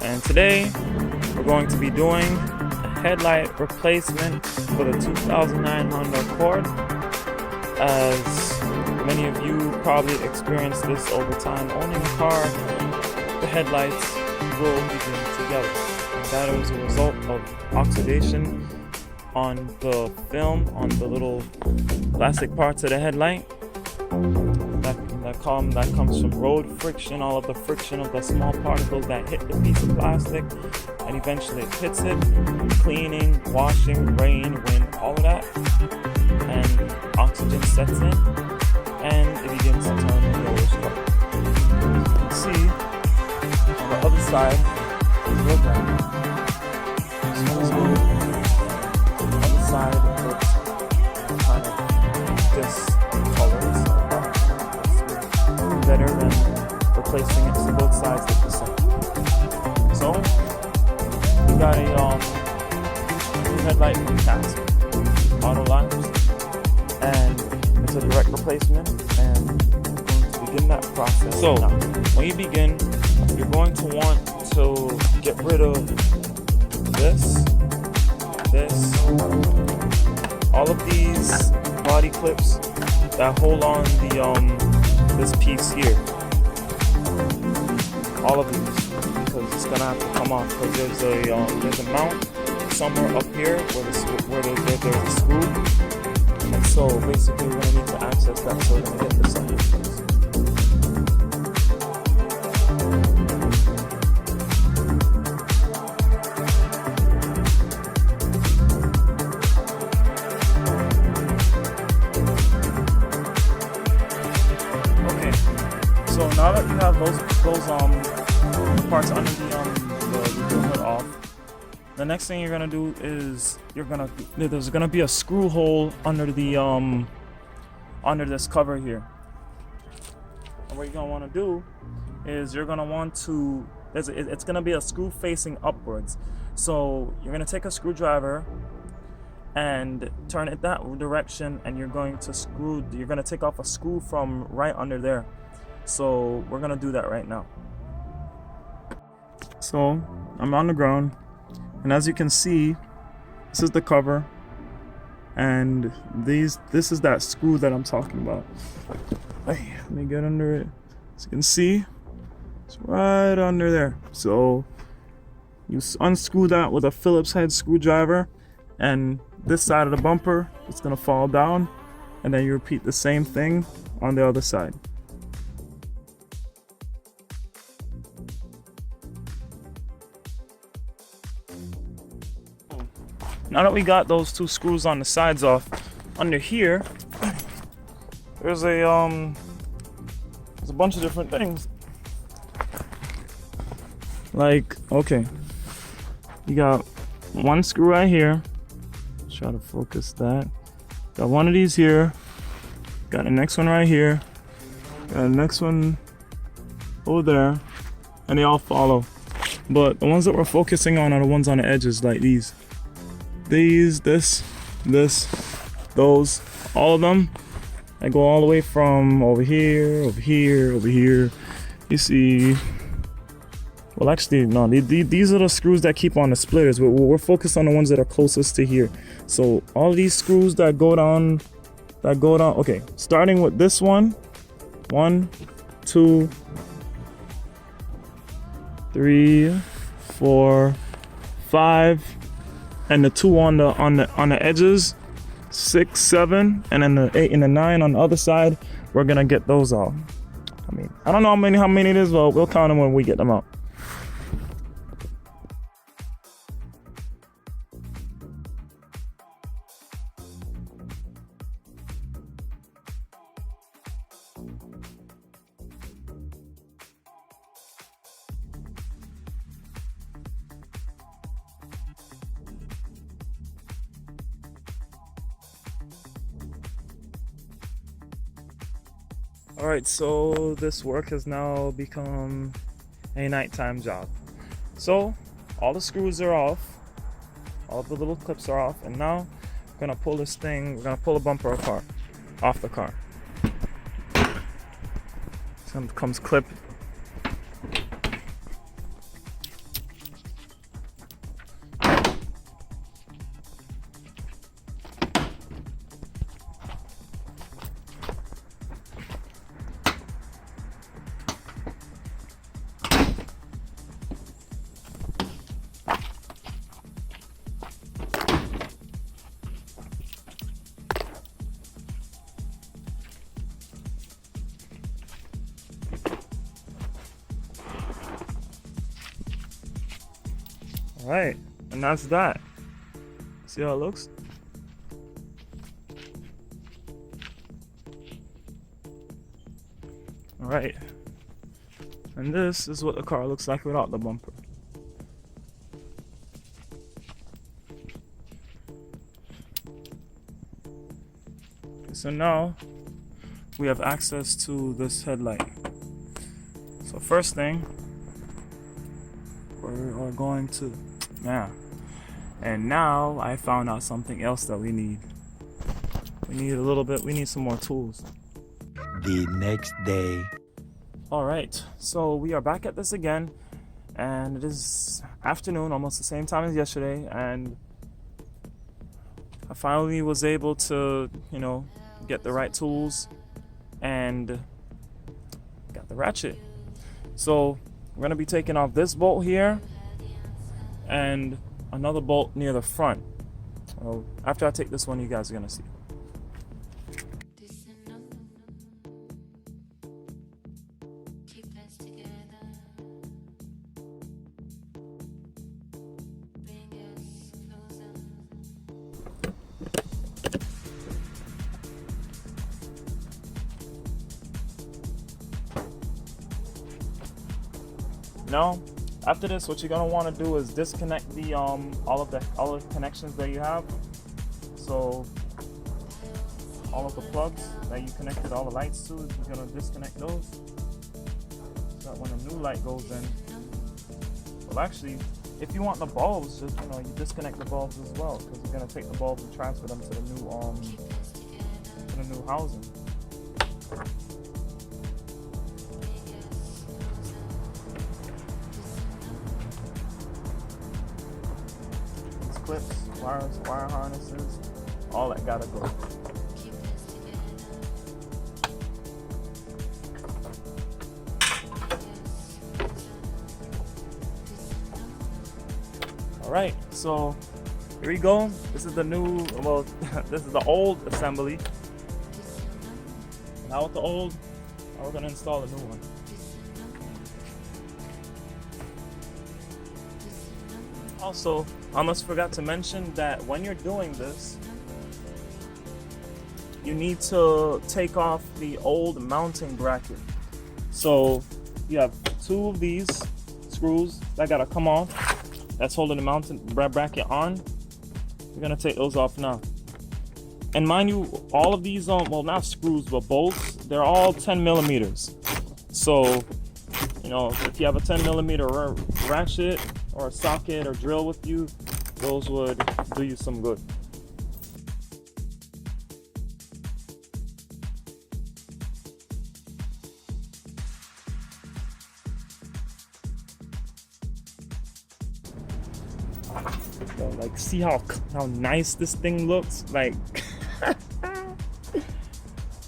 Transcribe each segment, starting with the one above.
and today we're going to be doing a headlight replacement for the 2009 Honda Accord. As many of you probably experienced this over time owning a car, the headlights will begin to yellow. And that is a result of oxidation on the film, on the little plastic parts of the headlight. That comes from road friction, all of the friction of the small particles that hit the piece of plastic, and eventually it hits it, cleaning, washing, rain, wind, all of that, and oxygen sets in, and it begins to turn a yellowish color. You can see on the other side, real brown. On the other side, it's kind of discolored. Better than replacing it so both sides look the same. So we got a new headlight cast, auto lines, and it's a direct replacement, and we're going to begin that process. So now, when you begin, you're going to want to get rid of this, all of these body clips that hold on the this piece here, all of these, because it's gonna have to come off, because there's a mount somewhere up here where there's a screw, and so basically we're gonna need to access that, so we're gonna get this on here first. So now that you have those parts under the hood off, the next thing you're gonna do is there's gonna be a screw hole under the under this cover here. And what you're gonna want to do is you're gonna want to it's gonna be a screw facing upwards. So you're gonna take a screwdriver and turn it that direction, and you're gonna take off a screw from right under there. So we're gonna do that right now. So I'm on the ground, and as you can see, this is the cover, and this is that screw that I'm talking about. Hey, let me get under it. As you can see, it's right under there. So you unscrew that with a Phillips head screwdriver, and this side of the bumper is gonna fall down, and then you repeat the same thing on the other side. Now that we got those two screws on the sides off, under here, there's a bunch of different things. Like, okay, you got one screw right here. Let's try to focus that. Got one of these here. Got the next one right here. Got the next one over there, and they all follow. But the ones that we're focusing on are the ones on the edges, like these. This, those, all of them. I go all the way from over here. You see, well, actually, no, these are the screws that keep on the splitters. We're focused on the ones that are closest to here. So all these screws that go down, okay, starting with this one, 1, 2, 3, 4, 5, and the 2 on the edges, 6, 7, and then the 8 and the 9 on the other side. We're gonna get those all. I mean, I don't know how many it is, but we'll count them when we get them out. Alright, so this work has now become a nighttime job. So all the screws are off, all the little clips are off, and now we're gonna pull this thing, we're gonna pull the bumper apart off the car. So comes clip. All right, and that's that. See how it looks? All right, and this is what the car looks like without the bumper. Okay, so now we have access to this headlight. So first thing, we're going to, and now I found out something else that we need. We need some more tools. The next day. All right, so we are back at this again, and it is afternoon, almost the same time as yesterday, and I finally was able to, get the right tools and got the ratchet. So we're gonna be taking off this bolt here and another bolt near the front. Well, after I take this one, you guys are gonna see. Now, after this, what you're gonna want to do is disconnect the all of the connections that you have. So all of the plugs that you connected all the lights to, you're gonna disconnect those. So that when a new light goes in, well, actually, if you want the bulbs, just you disconnect the bulbs as well, because you're gonna take the bulbs and transfer them to the new housing. Clips, wire harnesses, all that gotta go. All right, so here we go. This is the new, this is the old assembly. Now with the old, now we're gonna install a new one. Also, I almost forgot to mention that when you're doing this, you need to take off the old mounting bracket. So you have two of these screws that gotta come off. That's holding the mounting bracket on. We're gonna take those off now. And mind you, all of these, well, not screws, but bolts, they're all 10 millimeters. So, if you have a 10 millimeter ratchet or a socket or drill with you, those would do you some good. So, like, see how nice this thing looks? Like,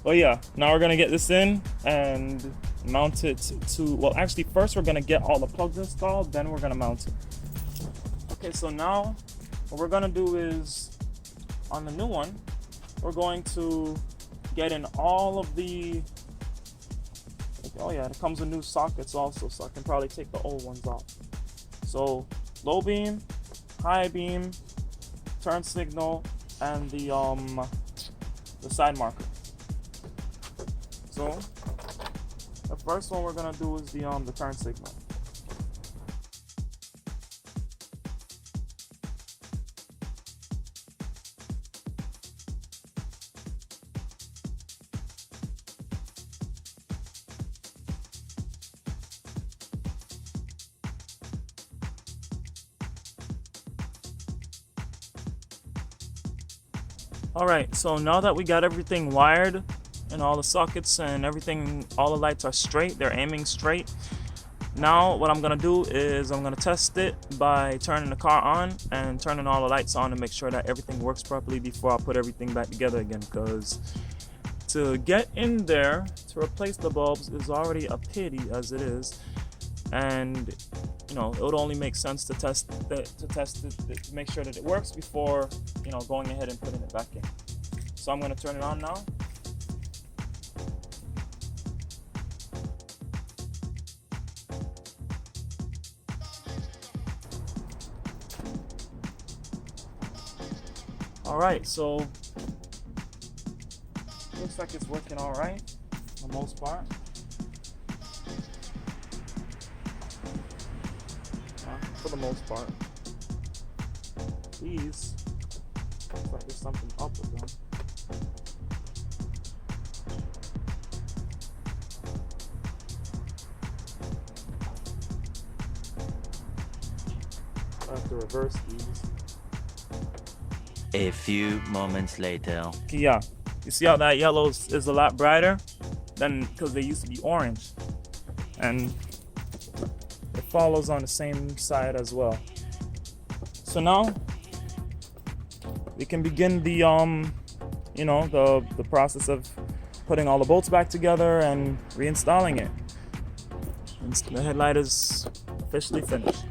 well, yeah, now we're gonna get this in and mount it to, well, actually, first we're gonna get all the plugs installed, then we're gonna mount it. Okay, so now what we're gonna do is, on the new one, we're going to get in all of the, oh yeah, it comes with new sockets also, so I can probably take the old ones off. So low beam, high beam, turn signal, and the side marker. So the first one we're gonna do is the turn signal. All right, so now that we got everything wired and all the sockets and everything, all the lights are straight, they're aiming straight. Now what I'm gonna do is I'm gonna test it by turning the car on and turning all the lights on to make sure that everything works properly before I put everything back together again, because to get in there to replace the bulbs is already a pity as it is, and it would only make sense to test it to make sure that it works before going ahead and putting it back in. So I'm going to turn it on now. All right, so looks like it's working all right for the most part. For the most part. These, looks like there's something up with them. I have to reverse these. A few moments later. Okay, yeah, you see how that yellow is a lot brighter than, because they used to be orange, and it follows on the same side as well. So now we can begin the the process of putting all the bolts back together and reinstalling it. And the headlight is officially finished.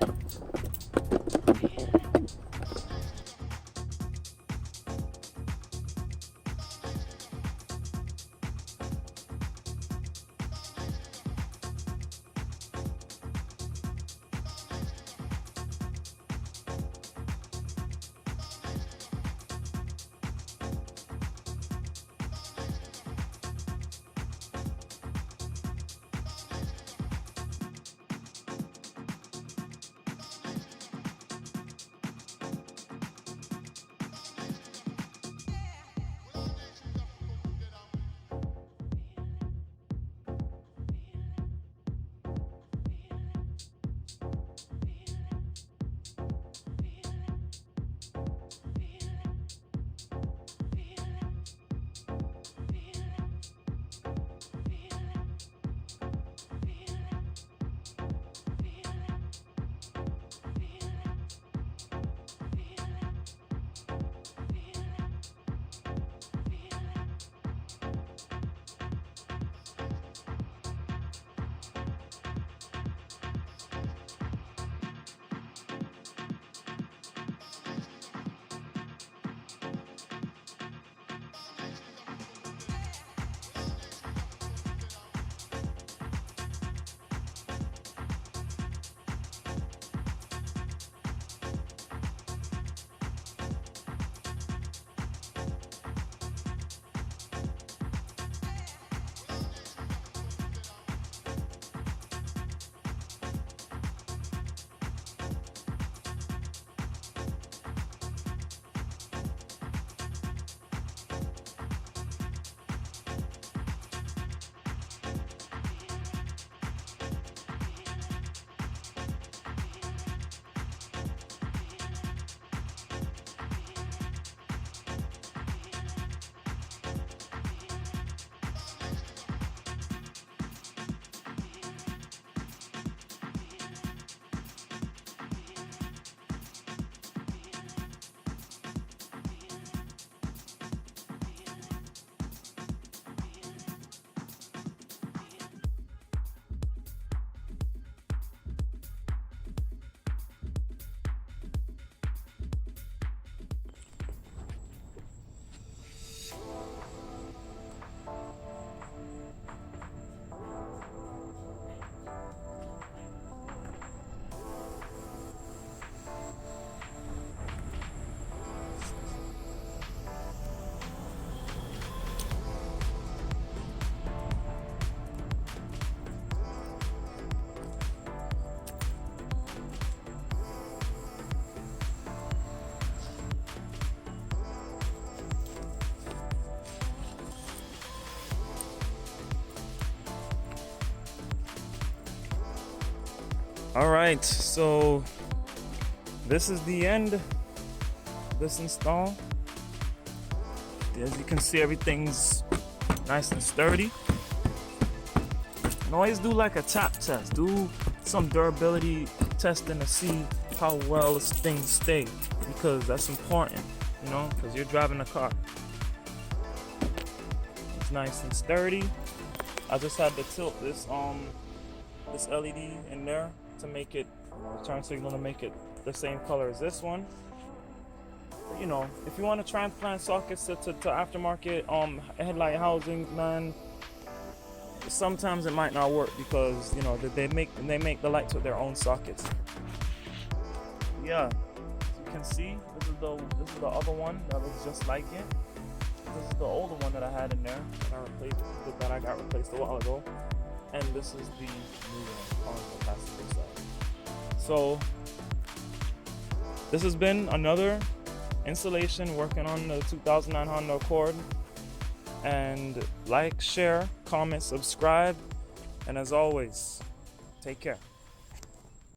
All right, so this is the end of this install. As you can see, everything's nice and sturdy. And always do like a tap test. Do some durability testing to see how well this thing stays, because that's important, you know, because you're driving a car. It's nice and sturdy. I just had to tilt this LED in there to make it, the turn signal, to make it the same color as this one. But, you know, if you want to transplant sockets to aftermarket headlight housings, man, sometimes it might not work, because, you know, they make the lights with their own sockets. Yeah, as you can see, this is the other one that looks just like it. This is the older one that I had in there that I got replaced a while ago, and this is the new one on the passenger side. So this has been another installation working on the 2009 Honda Accord. And like, share, comment, subscribe, and as always, take care.